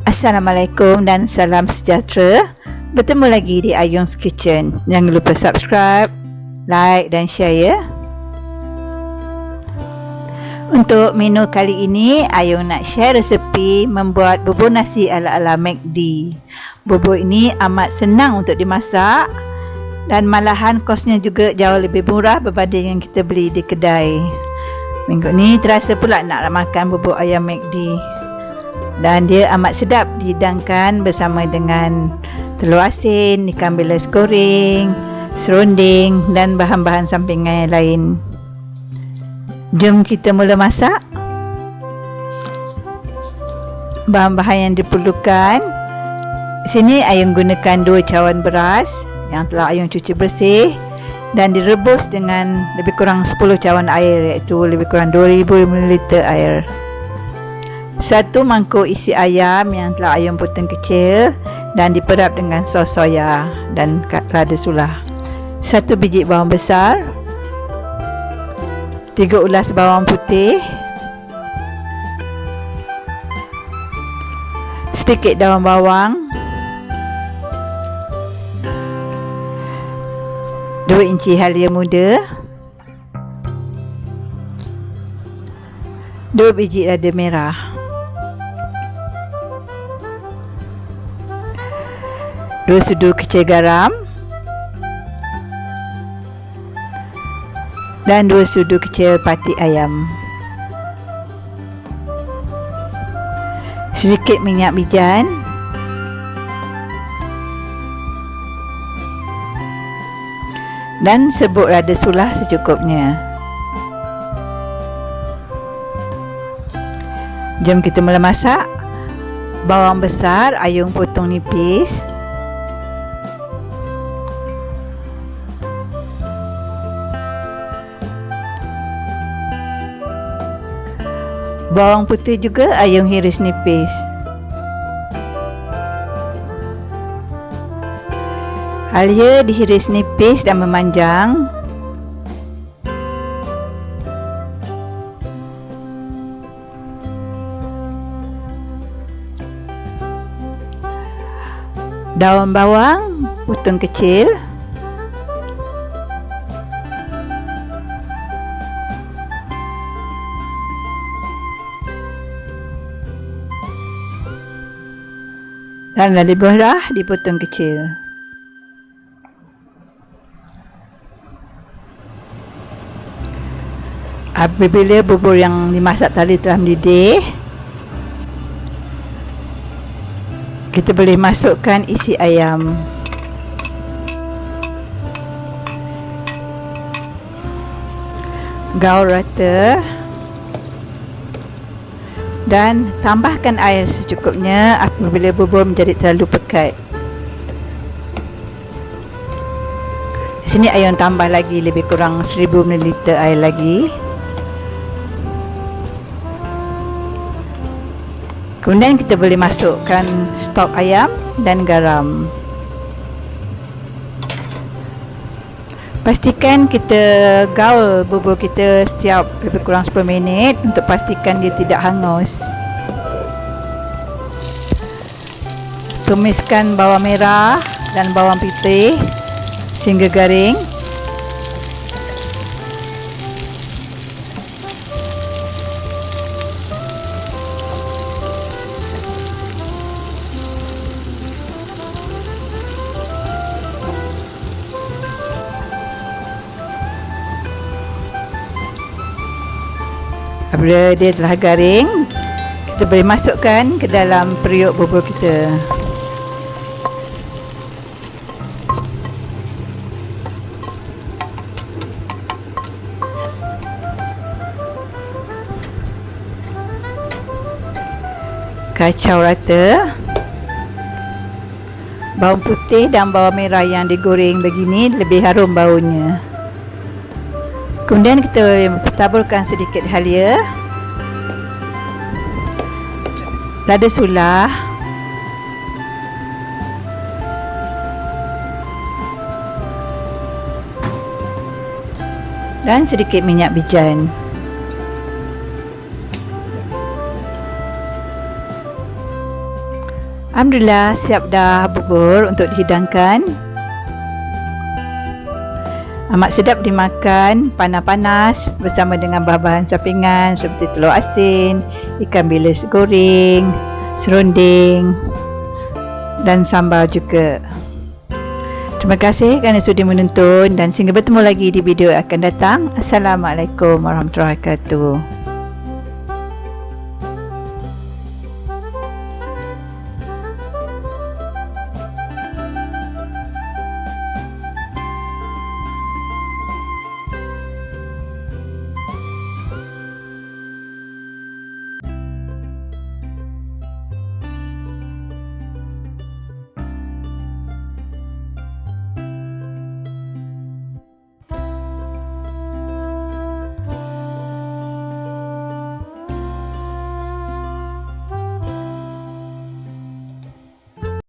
Assalamualaikum dan salam sejahtera. Bertemu lagi di Ayung's Kitchen. Jangan lupa subscribe, like dan share ya. Untuk menu kali ini, Ayung nak share resepi membuat bubur nasi ala-ala McD. Bubur ini amat senang untuk dimasak dan malahan kosnya juga jauh lebih murah berbanding yang kita beli di kedai. Minggu ni terasa pula nak makan bubur ayam McD. Dan dia amat sedap dihidangkan bersama dengan telur asin, ikan bilis goreng, serunding dan bahan-bahan sampingan yang lain. Jom kita mula masak. Bahan-bahan yang diperlukan. Sini Ayung gunakan 2 cawan beras yang telah Ayung cuci bersih dan direbus dengan lebih kurang 10 cawan air, iaitu lebih kurang 2000 ml air. 1 mangkuk isi ayam yang telah Ayung potong kecil dan diperap dengan sos soya dan lada sulah. 1 biji bawang besar, 3 ulas bawang putih, sedikit daun bawang, 2 inci halia muda, 2 biji lada merah, dua sudu kecil garam dan 2 sudu kecil patik ayam, sedikit minyak bijan, dan serbuk lada sulah secukupnya. Jom kita mula masak. Bawang besar Ayung potong nipis. Bawang putih juga Ayung hiris nipis. Halia dihiris nipis dan memanjang. Daun bawang potong kecil. Dan lada merah dipotong kecil. Apabila bubur yang dimasak tadi telah mendidih, kita boleh masukkan isi ayam. Gaul rata. Dan tambahkan air secukupnya apabila bubur menjadi terlalu pekat. Di sini Ayung tambah lagi lebih kurang 1000 ml air lagi. Kemudian kita boleh masukkan stok ayam dan garam. Pastikan kita gaul bubur kita setiap lebih kurang 10 minit untuk pastikan dia tidak hangus. Tumiskan bawang merah dan bawang putih sehingga garing. Apabila dia telah garing, kita boleh masukkan ke dalam periuk bubur kita. Kacau rata. Bawang putih dan bawang merah yang digoreng begini lebih harum baunya. Kemudian kita taburkan sedikit halia, lada sulah, dan sedikit minyak bijan. Alhamdulillah siap dah bubur untuk dihidangkan. Amat sedap dimakan, panas-panas bersama dengan bahan-bahan sampingan seperti telur asin, ikan bilis goreng, serunding dan sambal juga. Terima kasih kerana sudi menonton dan sehingga bertemu lagi di video akan datang. Assalamualaikum warahmatullahi wabarakatuh.